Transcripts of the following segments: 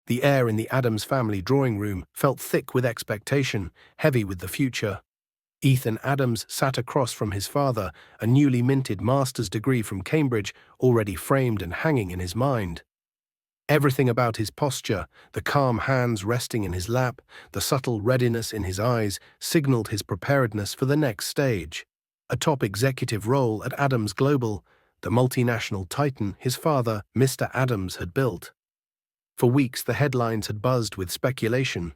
The air in the Adams family drawing room felt thick with expectation, heavy with the future. Ethan Adams sat across from his father, a newly minted master's degree from Cambridge already framed and hanging in his mind. Everything about his posture, the calm hands resting in his lap, the subtle readiness in his eyes, signaled his preparedness for the next stage. A top executive role at Adams Global, the multinational titan his father, Mr. Adams, had built. For weeks the headlines had buzzed with speculation.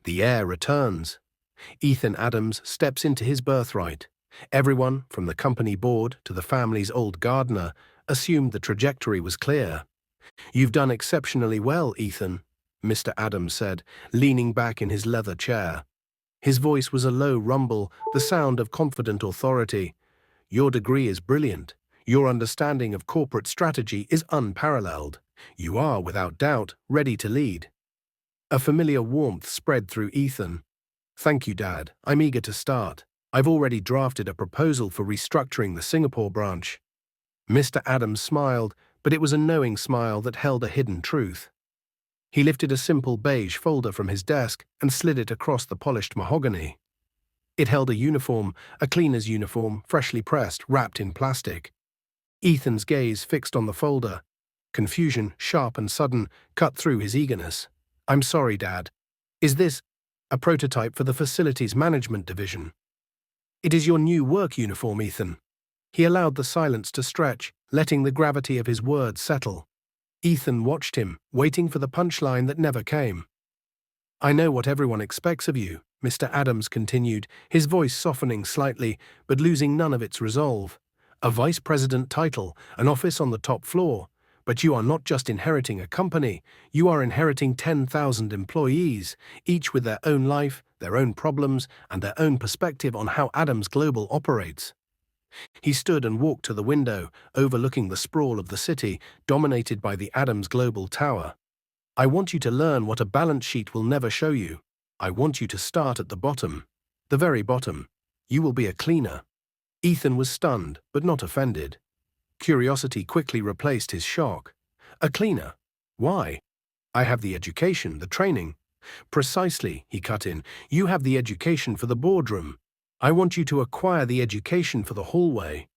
The heir returns. Ethan Adams steps into his birthright. Everyone, from the company board to the family's old gardener, assumed the trajectory was clear. "You've done exceptionally well, Ethan," Mr. Adams said, leaning back in his leather chair. His voice was a low rumble, the sound of confident authority. "Your degree is brilliant. Your understanding of corporate strategy is unparalleled. You are, without doubt, ready to lead." A familiar warmth spread through Ethan. "Thank you, Dad. I'm eager to start. I've already drafted a proposal for restructuring the Singapore branch." Mr. Adams smiled, but it was a knowing smile that held a hidden truth. He lifted a simple beige folder from his desk and slid it across the polished mahogany. It held a uniform, a cleaner's uniform, freshly pressed, wrapped in plastic. Ethan's gaze fixed on the folder. Confusion, sharp and sudden, cut through his eagerness. "I'm sorry, Dad. Is this a prototype for the Facilities Management Division?" "It is your new work uniform, Ethan." He allowed the silence to stretch, letting the gravity of his words settle. Ethan watched him, waiting for the punchline that never came. "I know what everyone expects of you," Mr. Adams continued, his voice softening slightly, but losing none of its resolve. "A vice president title, an office on the top floor. But you are not just inheriting a company, you are inheriting 10,000 employees, each with their own life, their own problems, and their own perspective on how Adams Global operates." He stood and walked to the window, overlooking the sprawl of the city, dominated by the Adams Global Tower. "I want you to learn what a balance sheet will never show you. I want you to start at the bottom. The very bottom. You will be a cleaner." Ethan was stunned, but not offended. Curiosity quickly replaced his shock. "A cleaner? Why?" "I have the education, the training." "Precisely," he cut in. "You have the education for the boardroom. I want you to acquire the education for the hallway.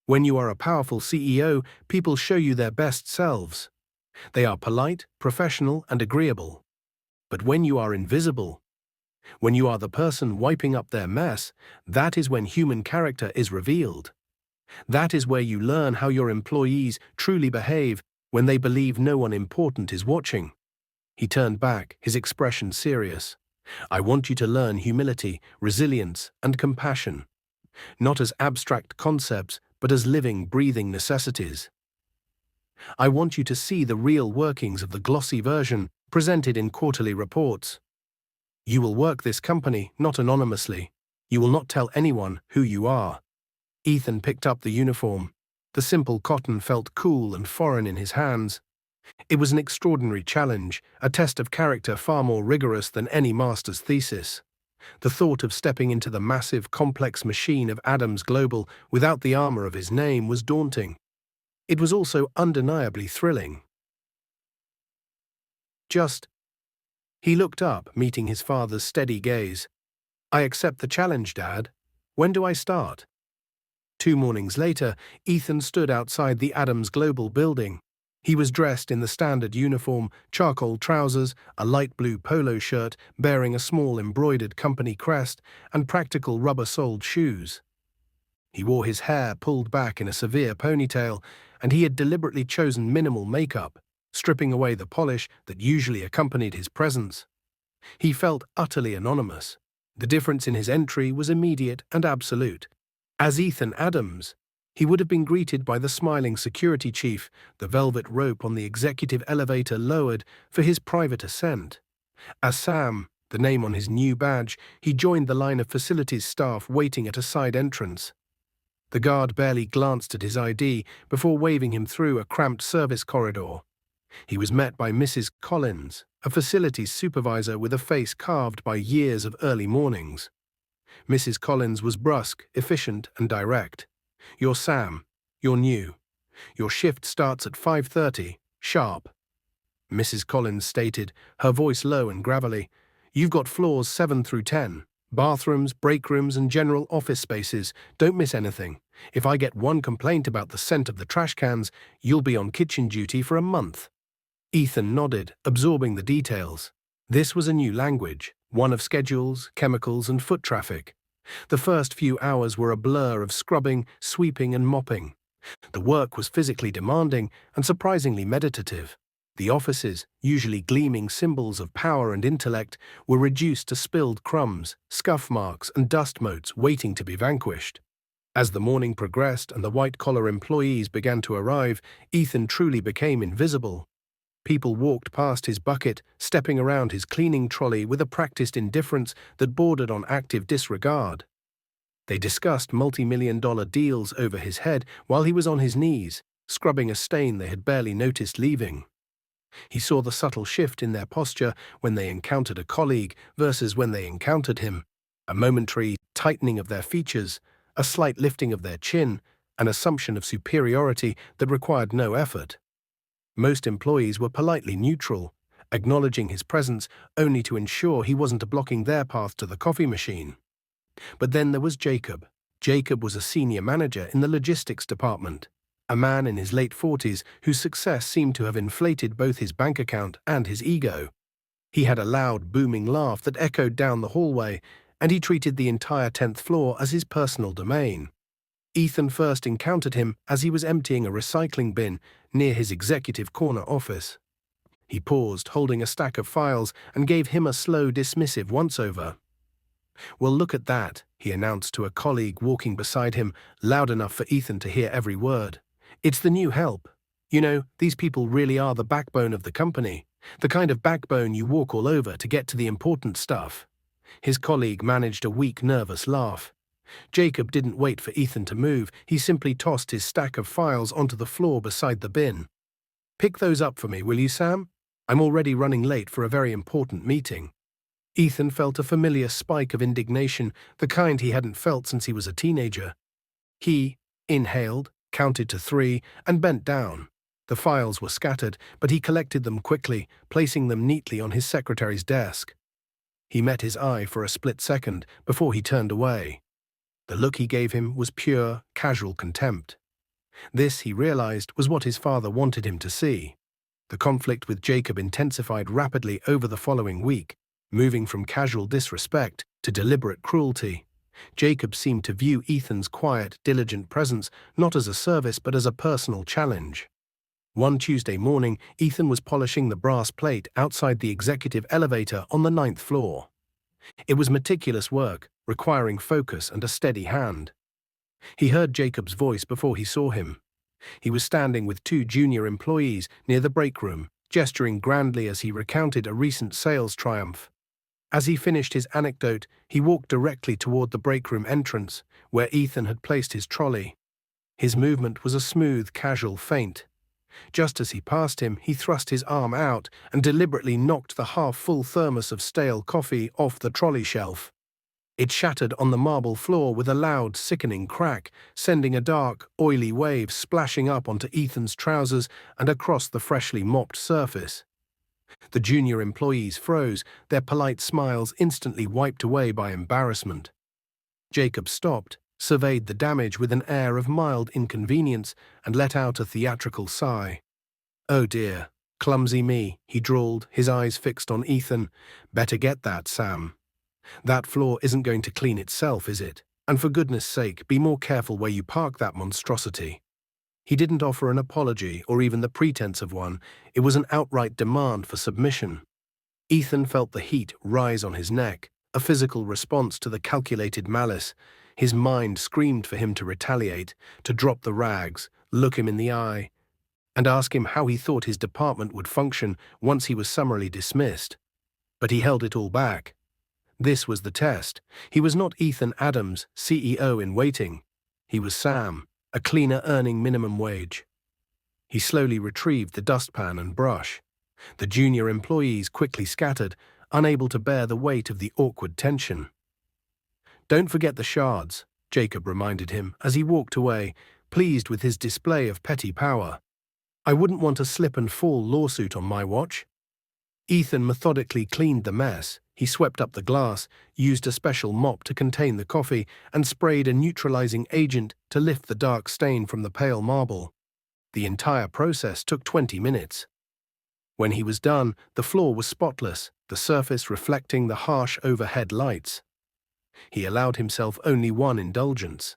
When you are a powerful CEO, people show you their best selves. They are polite, professional, and agreeable. But when you are invisible, when you are the person wiping up their mess, that is when human character is revealed. That is where you learn how your employees truly behave when they believe no one important is watching." He turned back, his expression serious. "I want you to learn humility, resilience, and compassion. Not as abstract concepts, but as living, breathing necessities. I want you to see the real workings of the glossy version presented in quarterly reports. You will work this company not anonymously. You will not tell anyone who you are." Ethan picked up the uniform. The simple cotton felt cool and foreign in his hands. It was an extraordinary challenge, a test of character far more rigorous than any master's thesis. The thought of stepping into the massive, complex machine of Adams Global without the armor of his name was daunting. It was also undeniably thrilling. He looked up, meeting his father's steady gaze. "I accept the challenge, Dad. When do I start?" 2 mornings later, Ethan stood outside the Adams Global building. He was dressed in the standard uniform, charcoal trousers, a light blue polo shirt bearing a small embroidered company crest, and practical rubber-soled shoes. He wore his hair pulled back in a severe ponytail, and he had deliberately chosen minimal makeup, stripping away the polish that usually accompanied his presence. He felt utterly anonymous. The difference in his entry was immediate and absolute. As Ethan Adams, he would have been greeted by the smiling security chief, the velvet rope on the executive elevator lowered for his private ascent. As Sam, the name on his new badge, he joined the line of facilities staff waiting at a side entrance. The guard barely glanced at his ID before waving him through a cramped service corridor. He was met by Mrs. Collins, a facilities supervisor with a face carved by years of early mornings. Mrs. Collins was brusque, efficient, and direct. "You're Sam. You're new. Your shift starts at 5:30, sharp." Mrs. Collins stated, her voice low and gravelly. "You've got floors 7 through 10. Bathrooms, break rooms, and general office spaces. Don't miss anything. If I get one complaint about the scent of the trash cans, you'll be on kitchen duty for a month." Ethan nodded, absorbing the details. This was a new language, one of schedules, chemicals, and foot traffic. The first few hours were a blur of scrubbing, sweeping, and mopping. The work was physically demanding and surprisingly meditative. The offices, usually gleaming symbols of power and intellect, were reduced to spilled crumbs, scuff marks, and dust motes waiting to be vanquished. As the morning progressed and the white-collar employees began to arrive, Ethan truly became invisible. People walked past his bucket, stepping around his cleaning trolley with a practiced indifference that bordered on active disregard. They discussed multi-million-dollar deals over his head while he was on his knees, scrubbing a stain they had barely noticed leaving. He saw the subtle shift in their posture when they encountered a colleague versus when they encountered him, a momentary tightening of their features, a slight lifting of their chin, an assumption of superiority that required no effort. Most employees were politely neutral, acknowledging his presence only to ensure he wasn't blocking their path to the coffee machine. But then there was Jacob. Jacob was a senior manager in the logistics department, a man in his late 40s whose success seemed to have inflated both his bank account and his ego. He had a loud, booming laugh that echoed down the hallway, and he treated the entire 10th floor as his personal domain. Ethan first encountered him as he was emptying a recycling bin near his executive corner office. He paused, holding a stack of files, and gave him a slow, dismissive once-over. "Well, look at that," he announced to a colleague walking beside him, loud enough for Ethan to hear every word. "It's the new help. You know, these people really are the backbone of the company, the kind of backbone you walk all over to get to the important stuff." His colleague managed a weak, nervous laugh. Jacob didn't wait for Ethan to move, he simply tossed his stack of files onto the floor beside the bin. "Pick those up for me, will you, Sam? I'm already running late for a very important meeting." Ethan felt a familiar spike of indignation, the kind he hadn't felt since he was a teenager. He inhaled, counted to 3, and bent down. The files were scattered, but he collected them quickly, placing them neatly on his secretary's desk. He met his eye for a split second before he turned away. The look he gave him was pure, casual contempt. This, he realized, was what his father wanted him to see. The conflict with Jacob intensified rapidly over the following week, moving from casual disrespect to deliberate cruelty. Jacob seemed to view Ethan's quiet, diligent presence not as a service but as a personal challenge. One Tuesday morning, Ethan was polishing the brass plate outside the executive elevator on the 9th floor. It was meticulous work, requiring focus and a steady hand. He heard Jacob's voice before he saw him. He was standing with 2 junior employees near the break room, gesturing grandly as he recounted a recent sales triumph. As he finished his anecdote, he walked directly toward the break room entrance, where Ethan had placed his trolley. His movement was a smooth, casual feint. Just as he passed him, he thrust his arm out and deliberately knocked the half-full thermos of stale coffee off the trolley shelf. It shattered on the marble floor with a loud, sickening crack, sending a dark, oily wave splashing up onto Ethan's trousers and across the freshly mopped surface. The junior employees froze, their polite smiles instantly wiped away by embarrassment. Jacob stopped, surveyed the damage with an air of mild inconvenience, and let out a theatrical sigh. "Oh dear, clumsy me," he drawled, his eyes fixed on Ethan. "Better get that, Sam. That floor isn't going to clean itself, is it? And for goodness sake, be more careful where you park that monstrosity." He didn't offer an apology or even the pretense of one. It was an outright demand for submission. Ethan felt the heat rise on his neck, a physical response to the calculated malice. His mind screamed for him to retaliate, to drop the rags, look him in the eye, and ask him how he thought his department would function once he was summarily dismissed. But he held it all back. This was the test. He was not Ethan Adams, CEO in waiting. He was Sam, a cleaner earning minimum wage. He slowly retrieved the dustpan and brush. The junior employees quickly scattered, unable to bear the weight of the awkward tension. "Don't forget the shards," Jacob reminded him as he walked away, pleased with his display of petty power. I wouldn't want a slip-and-fall lawsuit on my watch. Ethan methodically cleaned the mess. He swept up the glass, used a special mop to contain the coffee, and sprayed a neutralizing agent to lift the dark stain from the pale marble. The entire process took 20 minutes. When he was done, the floor was spotless, the surface reflecting the harsh overhead lights. He allowed himself only one indulgence.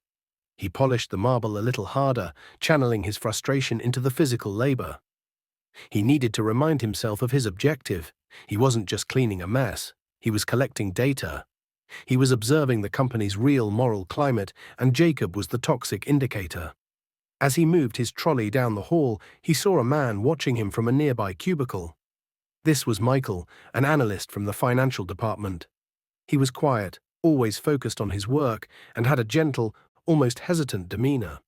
He polished the marble a little harder, channeling his frustration into the physical labor. He needed to remind himself of his objective. He wasn't just cleaning a mess. He was collecting data. He was observing the company's real moral climate, and Jacob was the toxic indicator. As he moved his trolley down the hall, he saw a man watching him from a nearby cubicle. This was Michael, an analyst from the financial department. He was quiet, always focused on his work, and had a gentle, almost hesitant demeanor.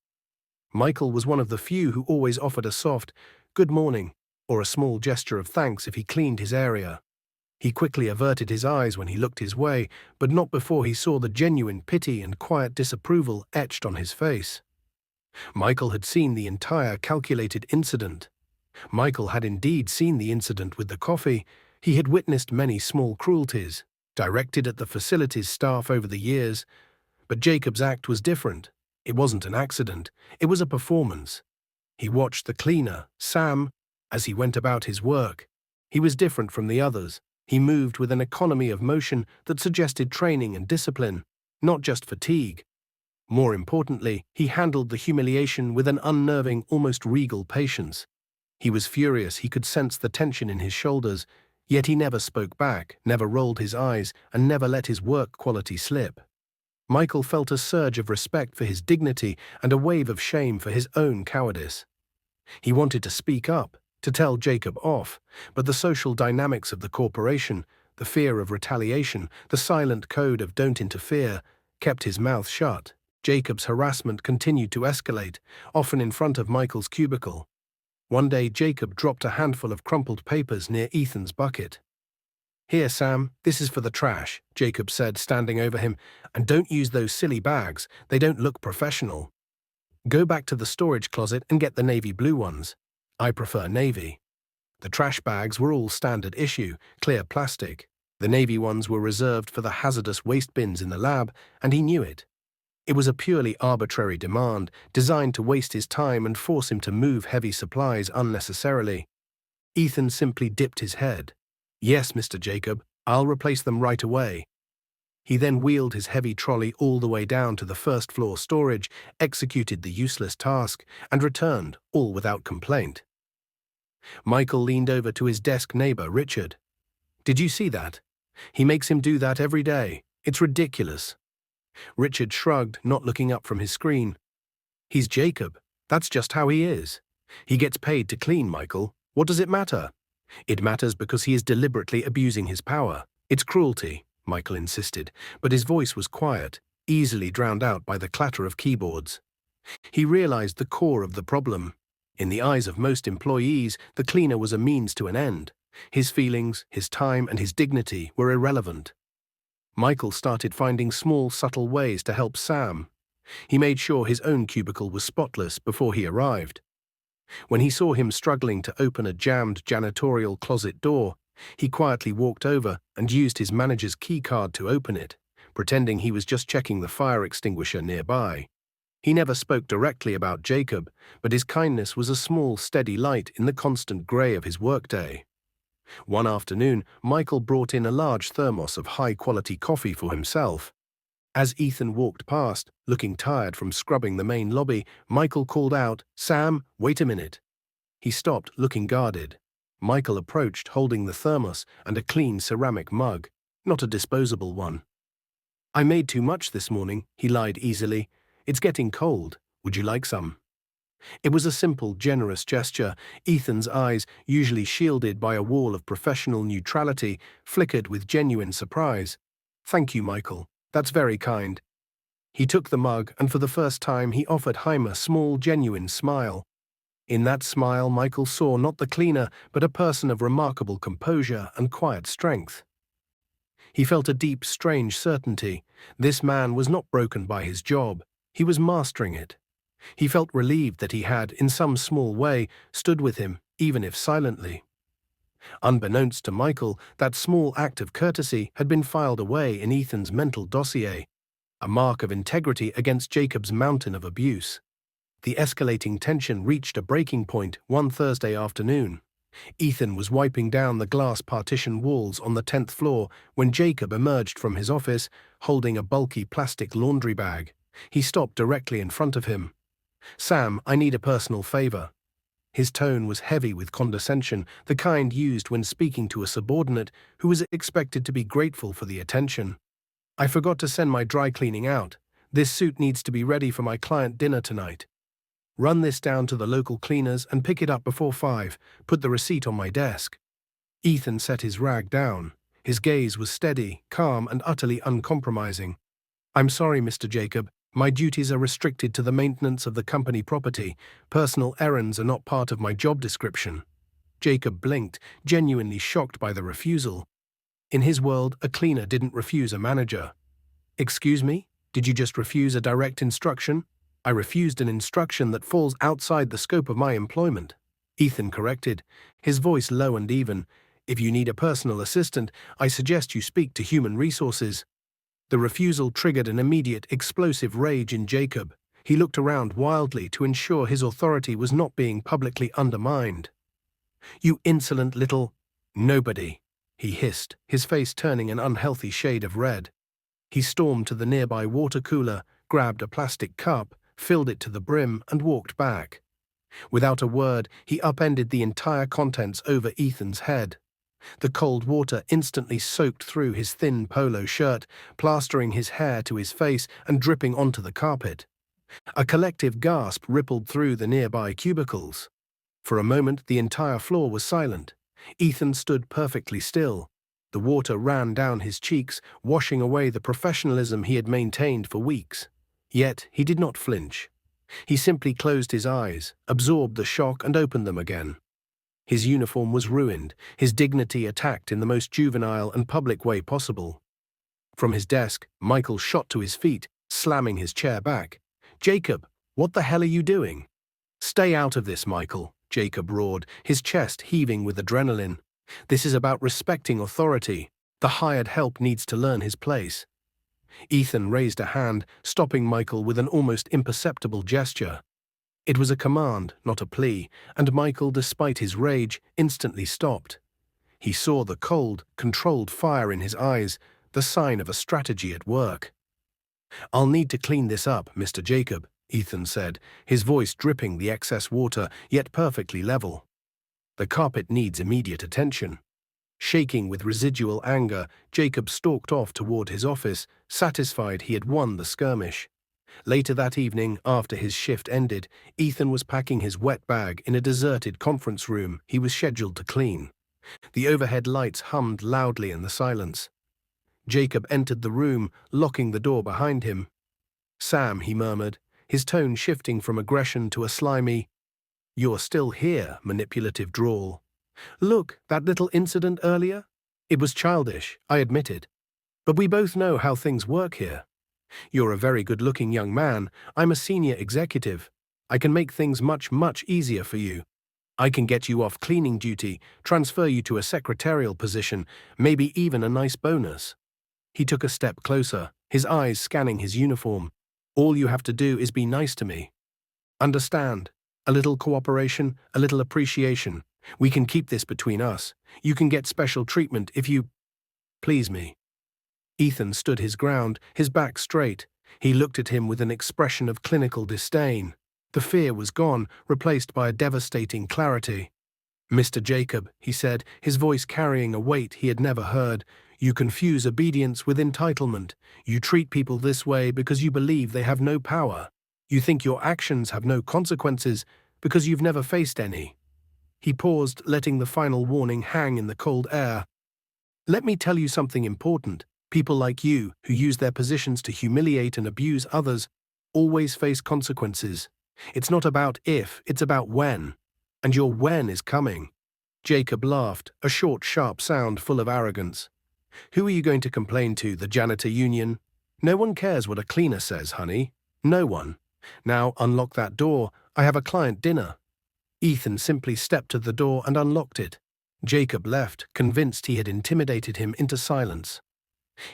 Michael was one of the few who always offered a soft, "good morning," or a small gesture of thanks if he cleaned his area. He quickly averted his eyes when he looked his way, but not before he saw the genuine pity and quiet disapproval etched on his face. Michael had seen the entire calculated incident. Michael had indeed seen the incident with the coffee. He had witnessed many small cruelties, directed at the facility's staff over the years. But Jacob's act was different. It wasn't an accident. It was a performance. He watched the cleaner, Sam, as he went about his work. He was different from the others. He moved with an economy of motion that suggested training and discipline, not just fatigue. More importantly, he handled the humiliation with an unnerving, almost regal patience. He was furious. He could sense the tension in his shoulders, yet he never spoke back, never rolled his eyes, and never let his work quality slip. Michael felt a surge of respect for his dignity and a wave of shame for his own cowardice. He wanted to speak up, to tell Jacob off, but the social dynamics of the corporation, the fear of retaliation, the silent code of "don't interfere," kept his mouth shut. Jacob's harassment continued to escalate, often in front of Michael's cubicle. One day Jacob dropped a handful of crumpled papers near Ethan's bucket. "Here, Sam, this is for the trash," Jacob said, standing over him, "and don't use those silly bags. They don't look professional. Go back to the storage closet and get the navy blue ones. I prefer navy." The trash bags were all standard issue, clear plastic. The navy ones were reserved for the hazardous waste bins in the lab, and he knew it. It was a purely arbitrary demand, designed to waste his time and force him to move heavy supplies unnecessarily. Ethan simply dipped his head. "Yes, Mr. Jacob, I'll replace them right away." He then wheeled his heavy trolley all the way down to the first-floor storage, executed the useless task, and returned, all without complaint. Michael leaned over to his desk neighbor, Richard. "Did you see that? He makes him do that every day. It's ridiculous." Richard shrugged, not looking up from his screen. "He's Jacob. That's just how he is. He gets paid to clean, Michael. What does it matter?" "It matters because he is deliberately abusing his power. It's cruelty," Michael insisted, but his voice was quiet, easily drowned out by the clatter of keyboards. He realized the core of the problem. In the eyes of most employees, the cleaner was a means to an end. His feelings, his time, and his dignity were irrelevant. Michael started finding small, subtle ways to help Sam. He made sure his own cubicle was spotless before he arrived. When he saw him struggling to open a jammed janitorial closet door, he quietly walked over and used his manager's key card to open it, pretending he was just checking the fire extinguisher nearby. He never spoke directly about Jacob, but his kindness was a small, steady light in the constant grey of his workday. One afternoon, Michael brought in a large thermos of high-quality coffee for himself. As Ethan walked past, looking tired from scrubbing the main lobby, Michael called out, "Sam, wait a minute." He stopped, looking guarded. Michael approached, holding the thermos and a clean ceramic mug, not a disposable one. "I made too much this morning," he lied easily. "It's getting cold. Would you like some?" It was a simple, generous gesture. Ethan's eyes, usually shielded by a wall of professional neutrality, flickered with genuine surprise. "Thank you, Michael. That's very kind." He took the mug, and for the first time he offered Haim a small, genuine smile. In that smile, Michael saw not the cleaner, but a person of remarkable composure and quiet strength. He felt a deep, strange certainty. This man was not broken by his job. He was mastering it. He felt relieved that he had, in some small way, stood with him, even if silently. Unbeknownst to Michael, that small act of courtesy had been filed away in Ethan's mental dossier, a mark of integrity against Jacob's mountain of abuse. The escalating tension reached a breaking point one Thursday afternoon. Ethan was wiping down the glass partition walls on the 10th floor when Jacob emerged from his office, holding a bulky plastic laundry bag. He stopped directly in front of him. "Sam, I need a personal favor." His tone was heavy with condescension, the kind used when speaking to a subordinate who was expected to be grateful for the attention. "I forgot to send my dry cleaning out. This suit needs to be ready for my client dinner tonight. Run this down to the local cleaners and pick it up before 5. Put the receipt on my desk." Ethan set his rag down. His gaze was steady, calm, and utterly uncompromising. "I'm sorry, Mr. Jacob. My duties are restricted to the maintenance of the company property. Personal errands are not part of my job description." Jacob blinked, genuinely shocked by the refusal. In his world, a cleaner didn't refuse a manager. "Excuse me? Did you just refuse a direct instruction?" "I refused an instruction that falls outside the scope of my employment," Ethan corrected, his voice low and even. "If you need a personal assistant, I suggest you speak to human resources." The refusal triggered an immediate, explosive rage in Jacob. He looked around wildly to ensure his authority was not being publicly undermined. "You insolent little—" "Nobody," he hissed, his face turning an unhealthy shade of red. He stormed to the nearby water cooler, grabbed a plastic cup, filled it to the brim, and walked back. Without a word, he upended the entire contents over Ethan's head. The cold water instantly soaked through his thin polo shirt, plastering his hair to his face and dripping onto the carpet. A collective gasp rippled through the nearby cubicles. For a moment, the entire floor was silent. Ethan stood perfectly still. The water ran down his cheeks, washing away the professionalism he had maintained for weeks. Yet he did not flinch. He simply closed his eyes, absorbed the shock, and opened them again. His uniform was ruined, his dignity attacked in the most juvenile and public way possible. From his desk, Michael shot to his feet, slamming his chair back. "Jacob, what the hell are you doing?" "Stay out of this, Michael," Jacob roared, his chest heaving with adrenaline. "This is about respecting authority. The hired help needs to learn his place." Ethan raised a hand, stopping Michael with an almost imperceptible gesture. It was a command, not a plea, and Michael, despite his rage, instantly stopped. He saw the cold, controlled fire in his eyes, the sign of a strategy at work. "I'll need to clean this up, Mr. Jacob," Ethan said, his voice dripping the excess water, yet perfectly level. "The carpet needs immediate attention." Shaking with residual anger, Jacob stalked off toward his office, satisfied he had won the skirmish. Later that evening, after his shift ended, Ethan was packing his wet bag in a deserted conference room he was scheduled to clean. The overhead lights hummed loudly in the silence. Jacob entered the room, locking the door behind him. "Sam," he murmured, his tone shifting from aggression to a slimy, "You're still here," manipulative drawl. "Look, that little incident earlier? It was childish, I admit it. But we both know how things work here. You're a very good-looking young man. I'm a senior executive. I can make things much, much easier for you. I can get you off cleaning duty, transfer you to a secretarial position, maybe even a nice bonus." He took a step closer, his eyes scanning his uniform. "All you have to do is be nice to me. Understand? A little cooperation, a little appreciation. We can keep this between us. You can get special treatment if you please me." Ethan stood his ground, his back straight. He looked at him with an expression of clinical disdain. The fear was gone, replaced by a devastating clarity. "Mr. Jacob," he said, his voice carrying a weight he had never heard, "you confuse obedience with entitlement. You treat people this way because you believe they have no power. You think your actions have no consequences because you've never faced any." He paused, letting the final warning hang in the cold air. "Let me tell you something important. People like you, who use their positions to humiliate and abuse others, always face consequences. It's not about if, it's about when. And your when is coming." Jacob laughed, a short, sharp sound full of arrogance. "Who are you going to complain to, the janitor union? No one cares what a cleaner says, honey. No one. Now unlock that door, I have a client dinner. Ethan simply stepped to the door and unlocked it. Jacob left, convinced he had intimidated him into silence.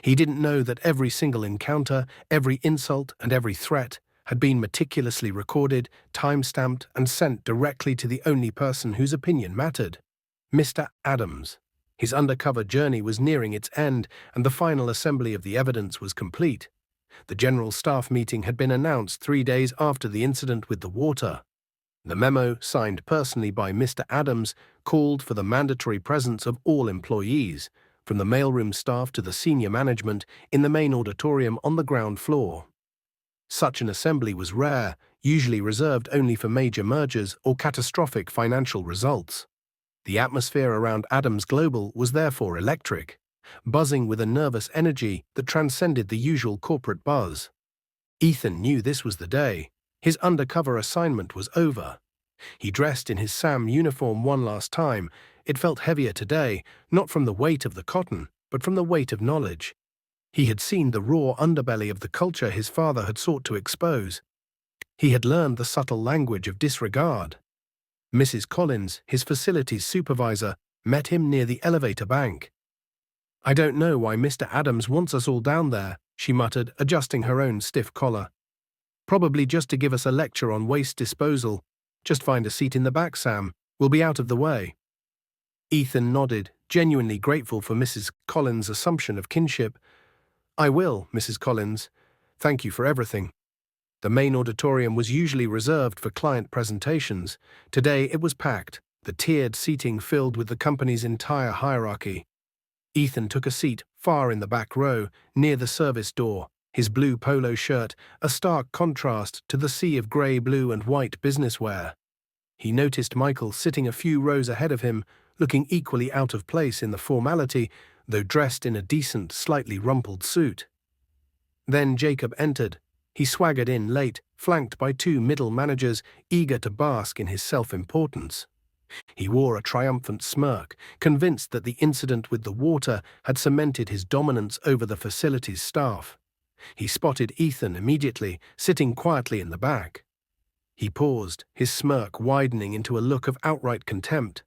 He didn't know that every single encounter, every insult, and every threat had been meticulously recorded, time-stamped, and sent directly to the only person whose opinion mattered: Mr. Adams. His undercover journey was nearing its end, and the final assembly of the evidence was complete. The General Staff meeting had been announced 3 days after the incident with the water. The memo, signed personally by Mr. Adams, called for the mandatory presence of all employees, from the mailroom staff to the senior management, in the main auditorium on the ground floor. Such an assembly was rare, usually reserved only for major mergers or catastrophic financial results. The atmosphere around Adams Global was therefore electric, buzzing with a nervous energy that transcended the usual corporate buzz. Ethan knew this was the day. His undercover assignment was over. He dressed in his SAM uniform one last time. It felt heavier today, not from the weight of the cotton, but from the weight of knowledge. He had seen the raw underbelly of the culture his father had sought to expose. He had learned the subtle language of disregard. Mrs. Collins, his facilities supervisor, met him near the elevator bank. "I don't know why Mr. Adams wants us all down there," she muttered, adjusting her own stiff collar. "Probably just to give us a lecture on waste disposal. Just find a seat in the back, Sam. We'll be out of the way." Ethan nodded, genuinely grateful for Mrs. Collins' assumption of kinship. "I will, Mrs. Collins. Thank you for everything." The main auditorium was usually reserved for client presentations. Today it was packed, the tiered seating filled with the company's entire hierarchy. Ethan took a seat far in the back row, near the service door, his blue polo shirt a stark contrast to the sea of grey, blue, and white business wear. He noticed Michael sitting a few rows ahead of him, looking equally out of place in the formality, though dressed in a decent, slightly rumpled suit. Then Jacob entered. He swaggered in late, flanked by 2 middle managers eager to bask in his self-importance. He wore a triumphant smirk, convinced that the incident with the water had cemented his dominance over the facility's staff. He spotted Ethan immediately, sitting quietly in the back. He paused, his smirk widening into a look of outright contempt.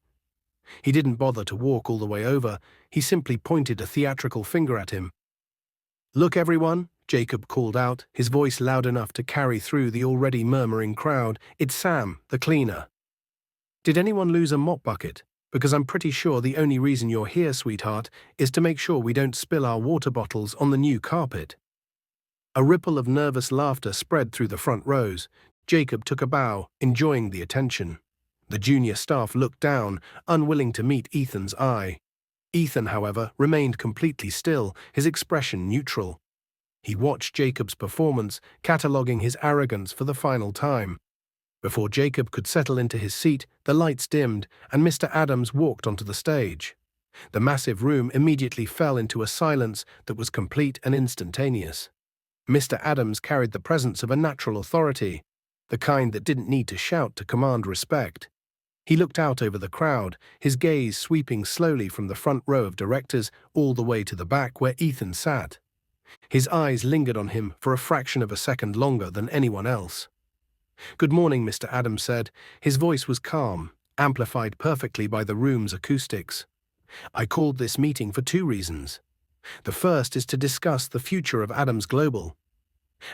He didn't bother to walk all the way over. He simply pointed a theatrical finger at him. "Look, everyone," Jacob called out, his voice loud enough to carry through the already murmuring crowd. "It's Sam, the cleaner. Did anyone lose a mop bucket? Because I'm pretty sure the only reason you're here, sweetheart, is to make sure we don't spill our water bottles on the new carpet." A ripple of nervous laughter spread through the front rows. Jacob took a bow, enjoying the attention. The junior staff looked down, unwilling to meet Ethan's eye. Ethan, however, remained completely still, his expression neutral. He watched Jacob's performance, cataloguing his arrogance for the final time. Before Jacob could settle into his seat, the lights dimmed, and Mr. Adams walked onto the stage. The massive room immediately fell into a silence that was complete and instantaneous. Mr. Adams carried the presence of a natural authority, the kind that didn't need to shout to command respect. He looked out over the crowd, his gaze sweeping slowly from the front row of directors all the way to the back where Ethan sat. His eyes lingered on him for a fraction of a second longer than anyone else. "Good morning," Mr. Adams said. His voice was calm, amplified perfectly by the room's acoustics. "I called this meeting for 2 reasons. The first is to discuss the future of Adams Global,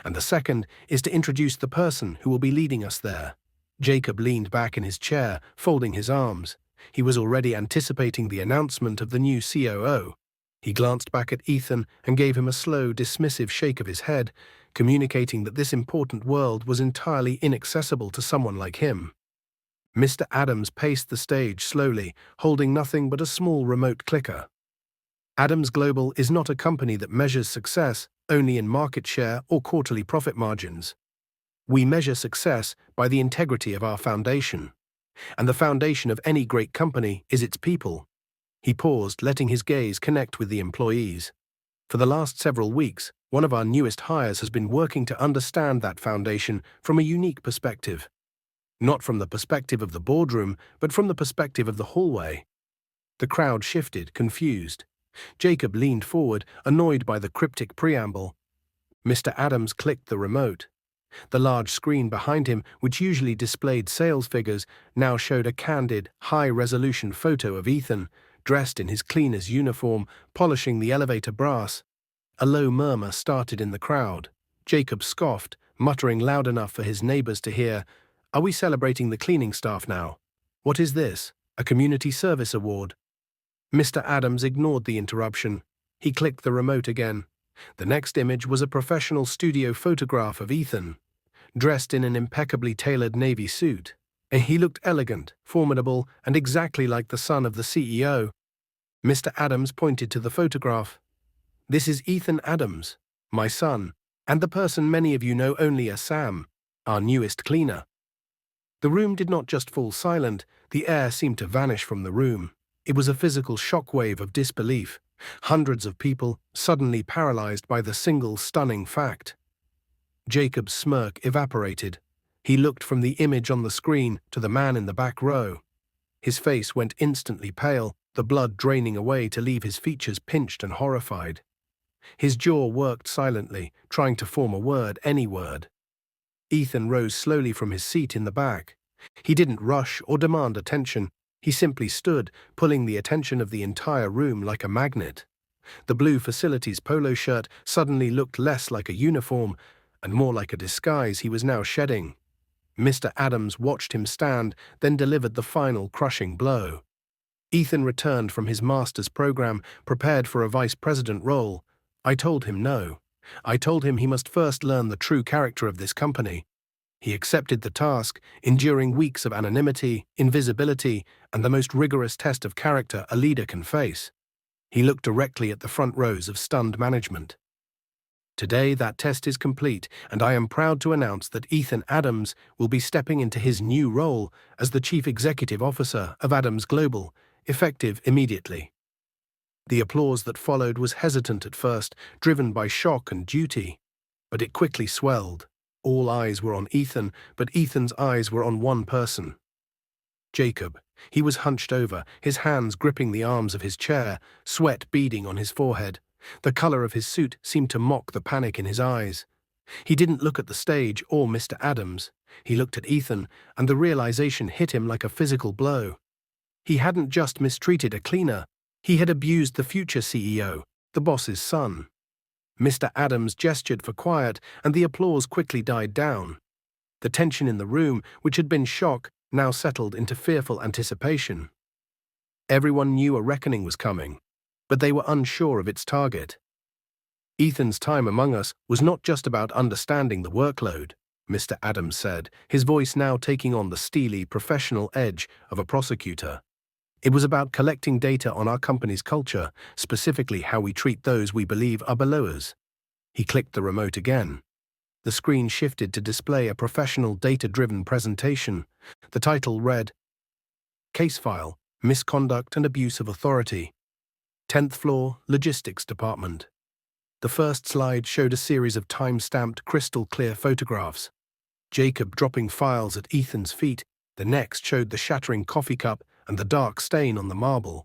and the second is to introduce the person who will be leading us there." Jacob leaned back in his chair, folding his arms. He was already anticipating the announcement of the new COO. He glanced back at Ethan and gave him a slow, dismissive shake of his head, communicating that this important world was entirely inaccessible to someone like him. Mr. Adams paced the stage slowly, holding nothing but a small remote clicker. "Adams Global is not a company that measures success only in market share or quarterly profit margins. We measure success by the integrity of our foundation. And the foundation of any great company is its people." He paused, letting his gaze connect with the employees. "For the last several weeks, one of our newest hires has been working to understand that foundation from a unique perspective. Not from the perspective of the boardroom, but from the perspective of the hallway." The crowd shifted, confused. Jacob leaned forward, annoyed by the cryptic preamble. Mr. Adams clicked the remote. The large screen behind him, which usually displayed sales figures, now showed a candid, high-resolution photo of Ethan, dressed in his cleaner's uniform, polishing the elevator brass. A low murmur started in the crowd. Jacob scoffed, muttering loud enough for his neighbors to hear, "Are we celebrating the cleaning staff now? What is this? A community service award?" Mr. Adams ignored the interruption. He clicked the remote again. The next image was a professional studio photograph of Ethan, dressed in an impeccably tailored navy suit. He looked elegant, formidable, and exactly like the son of the CEO. Mr. Adams pointed to the photograph. "This is Ethan Adams, my son, and the person many of you know only as Sam, our newest cleaner." The room did not just fall silent, the air seemed to vanish from the room. It was a physical shockwave of disbelief. Hundreds of people, suddenly paralyzed by the single stunning fact. Jacob's smirk evaporated. He looked from the image on the screen to the man in the back row. His face went instantly pale, the blood draining away to leave his features pinched and horrified. His jaw worked silently, trying to form a word, any word. Ethan rose slowly from his seat in the back. He didn't rush or demand attention. He simply stood, pulling the attention of the entire room like a magnet. The blue facilities polo shirt suddenly looked less like a uniform and more like a disguise he was now shedding. Mr. Adams watched him stand, then delivered the final crushing blow. Ethan returned from his master's program, prepared for a vice president role. I told him no. I told him he must first learn the true character of this company. He accepted the task, enduring weeks of anonymity, invisibility, and the most rigorous test of character a leader can face. He looked directly at the front rows of stunned management. Today that test is complete, and I am proud to announce that Ethan Adams will be stepping into his new role as the Chief Executive Officer of Adams Global, effective immediately. The applause that followed was hesitant at first, driven by shock and duty, but it quickly swelled. All eyes were on Ethan, but Ethan's eyes were on one person. Jacob. He was hunched over, his hands gripping the arms of his chair, sweat beading on his forehead. The color of his suit seemed to mock the panic in his eyes. He didn't look at the stage or Mr. Adams. He looked at Ethan, and the realization hit him like a physical blow. He hadn't just mistreated a cleaner. He had abused the future CEO, the boss's son. Mr. Adams gestured for quiet, and the applause quickly died down. The tension in the room, which had been shock, now settled into fearful anticipation. Everyone knew a reckoning was coming, but they were unsure of its target. Ethan's time among us was not just about understanding the workload, Mr. Adams said, his voice now taking on the steely, professional edge of a prosecutor. It was about collecting data on our company's culture, specifically how we treat those we believe are below us. He clicked the remote again. The screen shifted to display a professional, data-driven presentation. The title read, Case File, Misconduct and Abuse of Authority. 10th Floor, Logistics Department. The first slide showed a series of time-stamped, crystal-clear photographs. Jacob dropping files at Ethan's feet. The next showed the shattering coffee cup and the dark stain on the marble.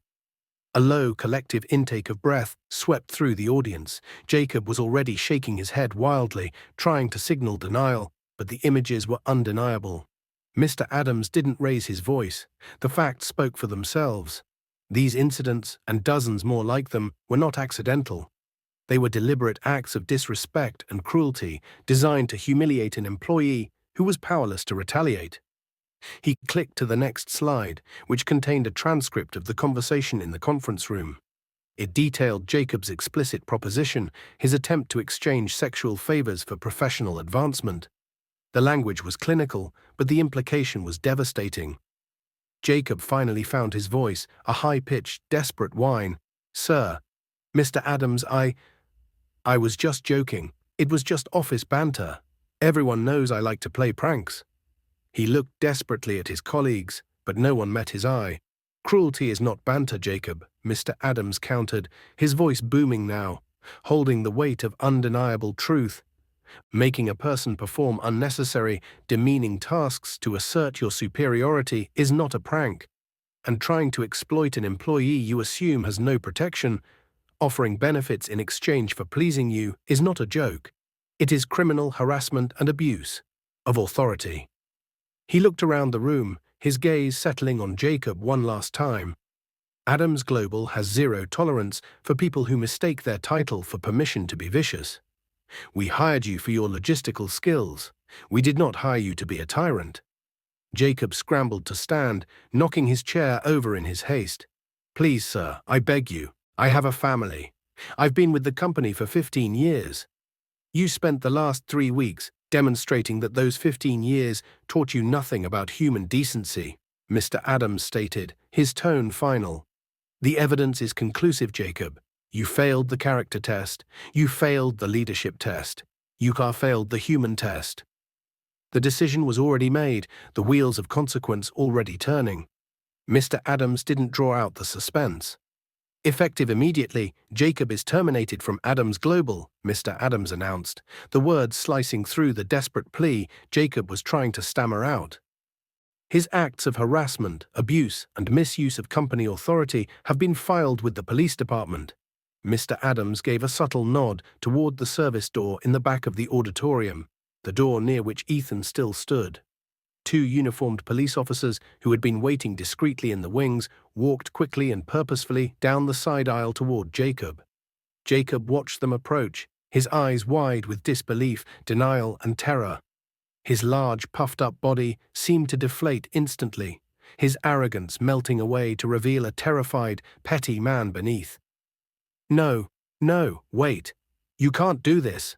A low, collective intake of breath swept through the audience. Jacob was already shaking his head wildly, trying to signal denial, but the images were undeniable. Mr. Adams didn't raise his voice. The facts spoke for themselves. These incidents, and dozens more like them, were not accidental. They were deliberate acts of disrespect and cruelty designed to humiliate an employee who was powerless to retaliate. He clicked to the next slide, which contained a transcript of the conversation in the conference room. It detailed Jacob's explicit proposition, his attempt to exchange sexual favors for professional advancement. The language was clinical, but the implication was devastating. Jacob finally found his voice, a high-pitched, desperate whine. "Sir, Mr. Adams, I was just joking. It was just office banter. Everyone knows I like to play pranks." He looked desperately at his colleagues, but no one met his eye. "Cruelty is not banter, Jacob," Mr. Adams countered, his voice booming now, holding the weight of undeniable truth. "Making a person perform unnecessary, demeaning tasks to assert your superiority is not a prank, and trying to exploit an employee you assume has no protection, offering benefits in exchange for pleasing you, is not a joke." It is criminal harassment and abuse of authority. He looked around the room, his gaze settling on Jacob one last time. Adams Global has zero tolerance for people who mistake their title for permission to be vicious. We hired you for your logistical skills. We did not hire you to be a tyrant. Jacob scrambled to stand, knocking his chair over in his haste. Please, sir, I beg you. I have a family. I've been with the company for 15 years. You spent the last 3 weeks demonstrating that those 15 years taught you nothing about human decency, Mr. Adams stated, his tone final. The evidence is conclusive, Jacob. You failed the character test. You failed the leadership test. You failed the human test. The decision was already made, the wheels of consequence already turning. Mr. Adams didn't draw out the suspense. Effective immediately, Jacob is terminated from Adams Global, Mr. Adams announced, the words slicing through the desperate plea Jacob was trying to stammer out. His acts of harassment, abuse, and misuse of company authority have been filed with the police department. Mr. Adams gave a subtle nod toward the service door in the back of the auditorium, the door near which Ethan still stood. 2 uniformed police officers who had been waiting discreetly in the wings walked quickly and purposefully down the side aisle toward Jacob. Jacob watched them approach, his eyes wide with disbelief, denial, and terror. His large, puffed-up body seemed to deflate instantly, his arrogance melting away to reveal a terrified, petty man beneath. No, wait. You can't do this,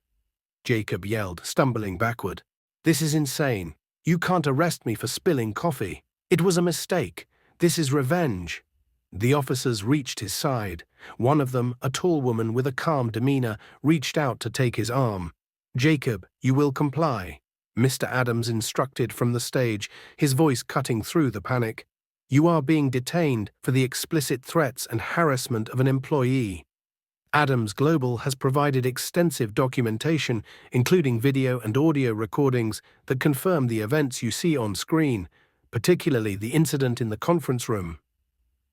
Jacob yelled, stumbling backward. This is insane. You can't arrest me for spilling coffee. It was a mistake. This is revenge. The officers reached his side. One of them, a tall woman with a calm demeanor, reached out to take his arm. Jacob, you will comply, Mr. Adams instructed from the stage, his voice cutting through the panic. You are being detained for the explicit threats and harassment of an employee. Adams Global has provided extensive documentation, including video and audio recordings, that confirm the events you see on screen, particularly the incident in the conference room.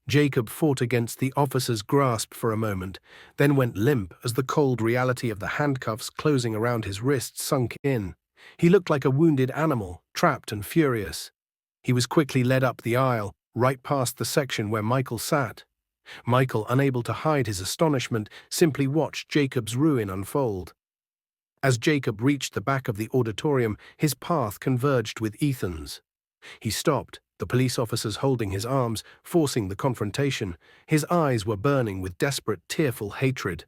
Jacob fought against the officer's grasp for a moment, then went limp as the cold reality of the handcuffs closing around his wrists sunk in. He looked like a wounded animal, trapped and furious. He was quickly led up the aisle, right past the section where Michael sat. Michael, unable to hide his astonishment, simply watched Jacob's ruin unfold. As Jacob reached the back of the auditorium, his path converged with Ethan's. He stopped, the police officers holding his arms, forcing the confrontation. His eyes were burning with desperate, tearful hatred.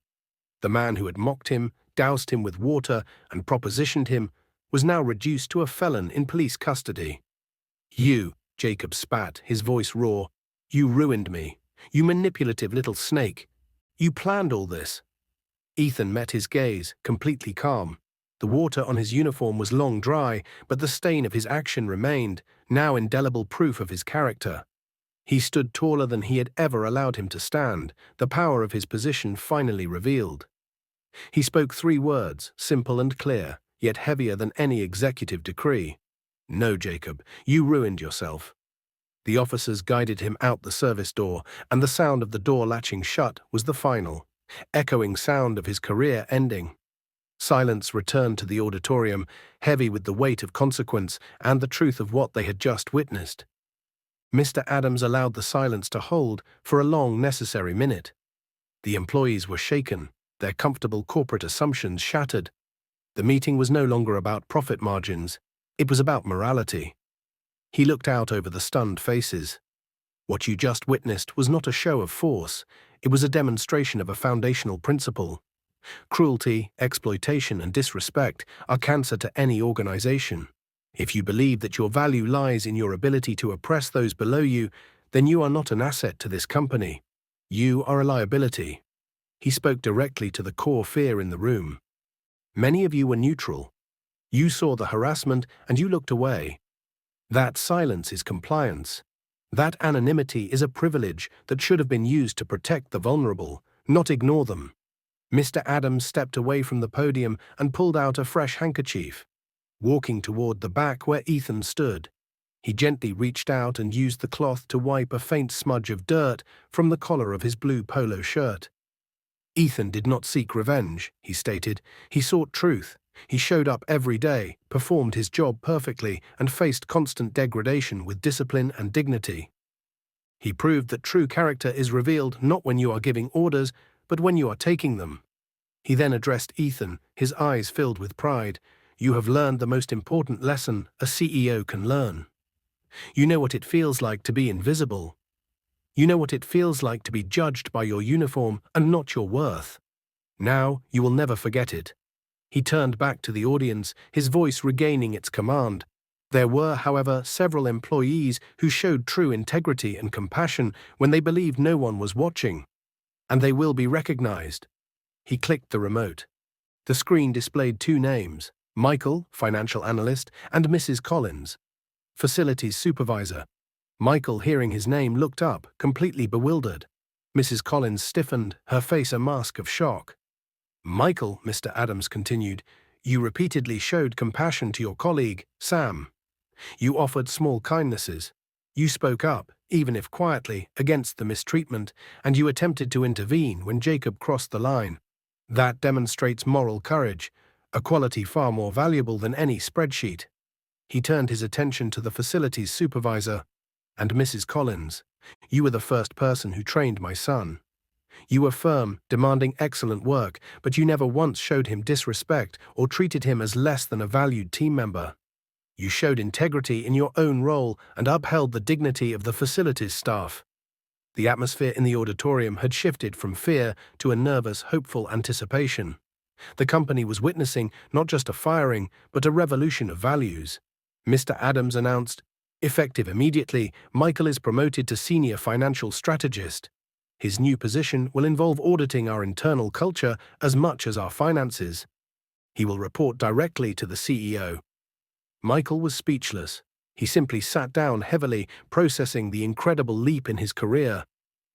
The man who had mocked him, doused him with water, and propositioned him, was now reduced to a felon in police custody. You, Jacob spat, his voice raw, you ruined me. You manipulative little snake. You planned all this. Ethan met his gaze, completely calm. The water on his uniform was long dry, but the stain of his action remained, now indelible proof of his character. He stood taller than he had ever allowed him to stand, the power of his position finally revealed. He spoke 3 words, simple and clear, yet heavier than any executive decree. No, Jacob, you ruined yourself. The officers guided him out the service door, and the sound of the door latching shut was the final, echoing sound of his career ending. Silence returned to the auditorium, heavy with the weight of consequence and the truth of what they had just witnessed. Mr. Adams allowed the silence to hold for a long, necessary minute. The employees were shaken, their comfortable corporate assumptions shattered. The meeting was no longer about profit margins. It was about morality. He looked out over the stunned faces. What you just witnessed was not a show of force. It was a demonstration of a foundational principle. Cruelty, exploitation, and disrespect are cancer to any organization. If you believe that your value lies in your ability to oppress those below you, then you are not an asset to this company. You are a liability. He spoke directly to the core fear in the room. Many of you were neutral. You saw the harassment and you looked away. That silence is compliance. That anonymity is a privilege that should have been used to protect the vulnerable, not ignore them. Mr. Adams stepped away from the podium and pulled out a fresh handkerchief. Walking toward the back where Ethan stood, he gently reached out and used the cloth to wipe a faint smudge of dirt from the collar of his blue polo shirt. Ethan did not seek revenge, he stated. He sought truth. He showed up every day, performed his job perfectly, and faced constant degradation with discipline and dignity. He proved that true character is revealed not when you are giving orders, but when you are taking them. He then addressed Ethan, his eyes filled with pride. You have learned the most important lesson a CEO can learn. You know what it feels like to be invisible. You know what it feels like to be judged by your uniform and not your worth. Now you will never forget it. He turned back to the audience, his voice regaining its command. There were, however, several employees who showed true integrity and compassion when they believed no one was watching. And they will be recognized. He clicked the remote. The screen displayed two names, Michael, financial analyst, and Mrs. Collins, facilities supervisor. Michael, hearing his name, looked up, completely bewildered. Mrs. Collins stiffened, her face a mask of shock. Michael, Mr. Adams continued, you repeatedly showed compassion to your colleague, Sam. You offered small kindnesses. You spoke up, even if quietly, against the mistreatment, and you attempted to intervene when Jacob crossed the line. That demonstrates moral courage, a quality far more valuable than any spreadsheet. He turned his attention to the facilities supervisor. And Mrs. Collins, you were the first person who trained my son. You were firm, demanding excellent work, but you never once showed him disrespect or treated him as less than a valued team member. You showed integrity in your own role and upheld the dignity of the facilities staff. The atmosphere in the auditorium had shifted from fear to a nervous, hopeful anticipation. The company was witnessing not just a firing, but a revolution of values. Mr. Adams announced, effective immediately, Michael is promoted to senior financial strategist. His new position will involve auditing our internal culture as much as our finances. He will report directly to the CEO. Michael was speechless. He simply sat down heavily, processing the incredible leap in his career.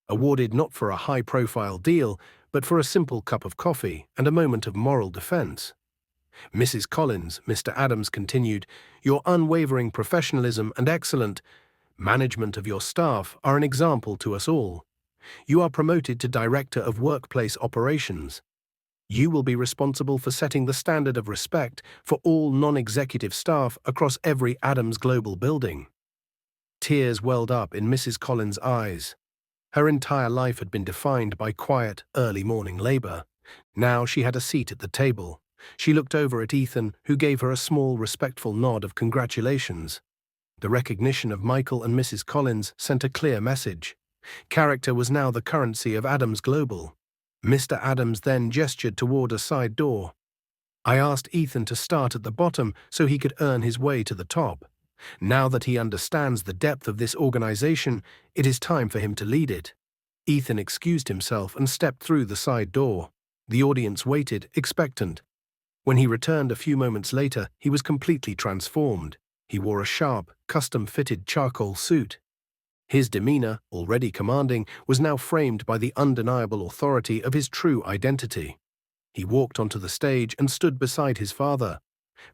Awarded not for a high-profile deal, but for a simple cup of coffee and a moment of moral defense. Mrs. Collins, Mr. Adams continued, your unwavering professionalism and excellent management of your staff are an example to us all. You are promoted to Director of Workplace Operations. You will be responsible for setting the standard of respect for all non-executive staff across every Adams Global building. Tears welled up in Mrs. Collins' eyes. Her entire life had been defined by quiet, early morning labor. Now she had a seat at the table. She looked over at Ethan, who gave her a small, respectful nod of congratulations. The recognition of Michael and Mrs. Collins sent a clear message. Character was now the currency of Adams Global. Mr. Adams then gestured toward a side door. I asked Ethan to start at the bottom so he could earn his way to the top. Now that he understands the depth of this organization, it is time for him to lead it. Ethan excused himself and stepped through the side door. The audience waited, expectant. When he returned a few moments later, he was completely transformed. He wore a sharp, custom-fitted charcoal suit. His demeanor, already commanding, was now framed by the undeniable authority of his true identity. He walked onto the stage and stood beside his father.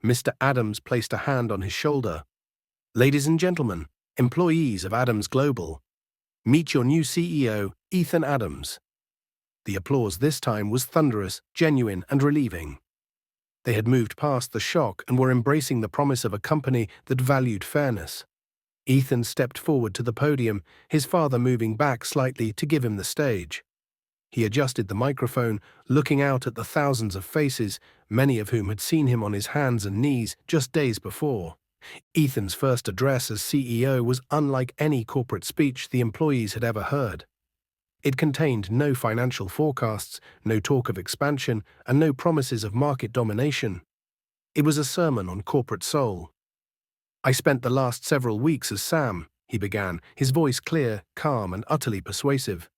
Mr. Adams placed a hand on his shoulder. Ladies and gentlemen, employees of Adams Global, meet your new CEO, Ethan Adams. The applause this time was thunderous, genuine, and relieving. They had moved past the shock and were embracing the promise of a company that valued fairness. Ethan stepped forward to the podium, his father moving back slightly to give him the stage. He adjusted the microphone, looking out at the thousands of faces, many of whom had seen him on his hands and knees just days before. Ethan's first address as CEO was unlike any corporate speech the employees had ever heard. It contained no financial forecasts, no talk of expansion, and no promises of market domination. It was a sermon on corporate soul. I spent the last several weeks as Sam, he began, his voice clear, calm, and utterly persuasive.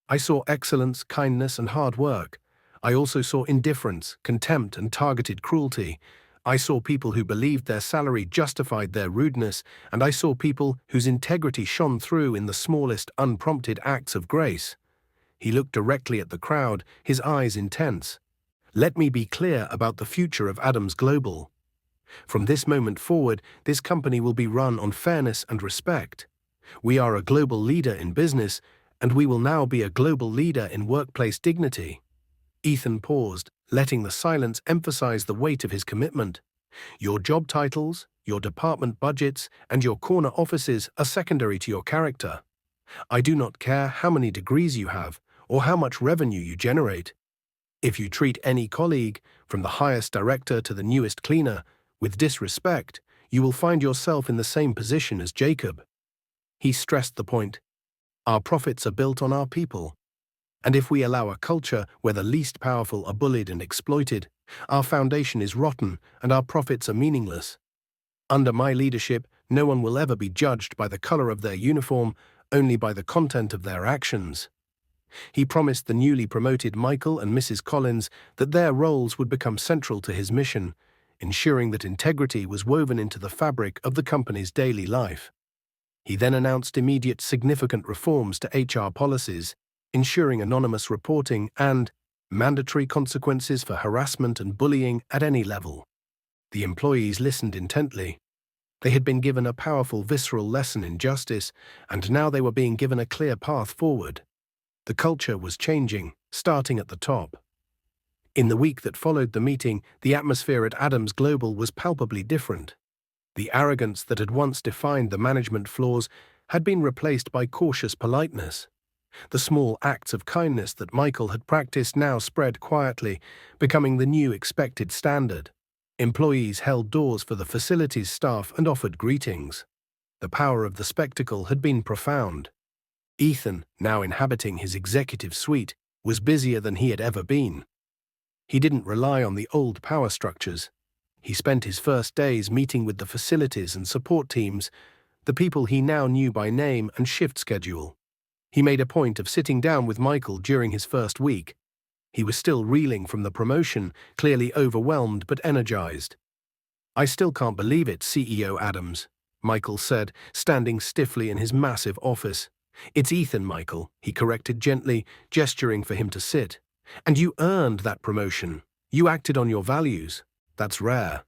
I saw excellence, kindness, and hard work. I also saw indifference, contempt, and targeted cruelty. I saw people who believed their salary justified their rudeness, and I saw people whose integrity shone through in the smallest, unprompted acts of grace. He looked directly at the crowd, his eyes intense. Let me be clear about the future of Adams Global. From this moment forward, this company will be run on fairness and respect. We are a global leader in business, and we will now be a global leader in workplace dignity. Ethan paused, letting the silence emphasize the weight of his commitment. Your job titles, your department budgets, and your corner offices are secondary to your character. I do not care how many degrees you have or how much revenue you generate. If you treat any colleague, from the highest director to the newest cleaner, with disrespect, you will find yourself in the same position as Jacob. He stressed the point. Our profits are built on our people. And if we allow a culture where the least powerful are bullied and exploited, our foundation is rotten and our profits are meaningless. Under my leadership, no one will ever be judged by the color of their uniform, only by the content of their actions. He promised the newly promoted Michael and Mrs. Collins that their roles would become central to his mission, ensuring that integrity was woven into the fabric of the company's daily life. He then announced immediate significant reforms to HR policies, ensuring anonymous reporting and mandatory consequences for harassment and bullying at any level. The employees listened intently. They had been given a powerful visceral lesson in justice, and now they were being given a clear path forward. The culture was changing, starting at the top. In the week that followed the meeting, the atmosphere at Adams Global was palpably different. The arrogance that had once defined the management floors had been replaced by cautious politeness. The small acts of kindness that Michael had practiced now spread quietly, becoming the new expected standard. Employees held doors for the facility's staff and offered greetings. The power of the spectacle had been profound. Ethan, now inhabiting his executive suite, was busier than he had ever been. He didn't rely on the old power structures. He spent his first days meeting with the facilities and support teams, the people he now knew by name and shift schedule. He made a point of sitting down with Michael during his first week. He was still reeling from the promotion, clearly overwhelmed but energized. "I still can't believe it, CEO Adams," Michael said, standing stiffly in his massive office. "It's Ethan, Michael," he corrected gently, gesturing for him to sit. "And you earned that promotion. You acted on your values. That's rare."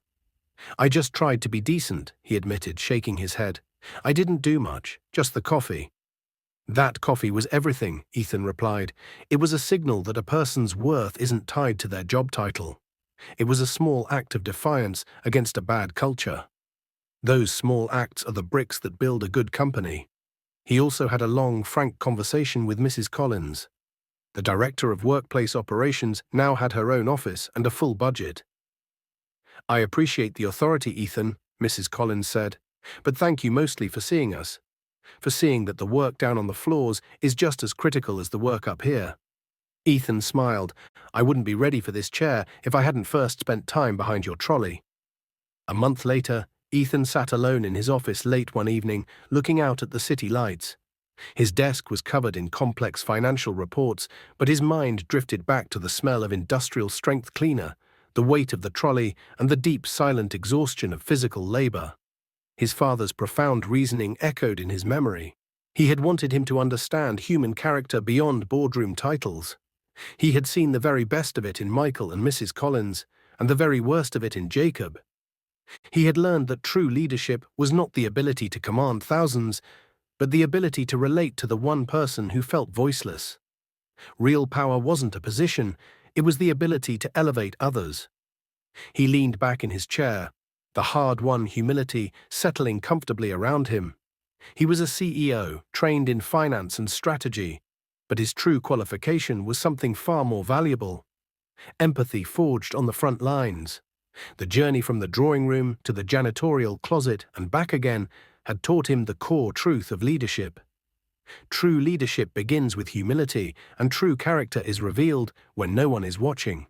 "I just tried to be decent," he admitted, shaking his head. "I didn't do much, just the coffee." "That coffee was everything," Ethan replied. "It was a signal that a person's worth isn't tied to their job title. It was a small act of defiance against a bad culture. Those small acts are the bricks that build a good company." He also had a long, frank conversation with Mrs. Collins. The director of workplace operations now had her own office and a full budget. "I appreciate the authority, Ethan," Mrs. Collins said, "but thank you mostly for seeing us, for seeing that the work down on the floors is just as critical as the work up here." Ethan smiled. "I wouldn't be ready for this chair if I hadn't first spent time behind your trolley." A month later, Ethan sat alone in his office late one evening, looking out at the city lights. His desk was covered in complex financial reports, but his mind drifted back to the smell of industrial-strength cleaner, the weight of the trolley, and the deep, silent exhaustion of physical labor. His father's profound reasoning echoed in his memory. He had wanted him to understand human character beyond boardroom titles. He had seen the very best of it in Michael and Mrs. Collins, and the very worst of it in Jacob. He had learned that true leadership was not the ability to command thousands, but the ability to relate to the one person who felt voiceless. Real power wasn't a position, it was the ability to elevate others. He leaned back in his chair, the hard-won humility settling comfortably around him. He was a CEO, trained in finance and strategy, but his true qualification was something far more valuable: empathy forged on the front lines. The journey from the drawing room to the janitorial closet and back again had taught him the core truth of leadership. True leadership begins with humility, and true character is revealed when no one is watching.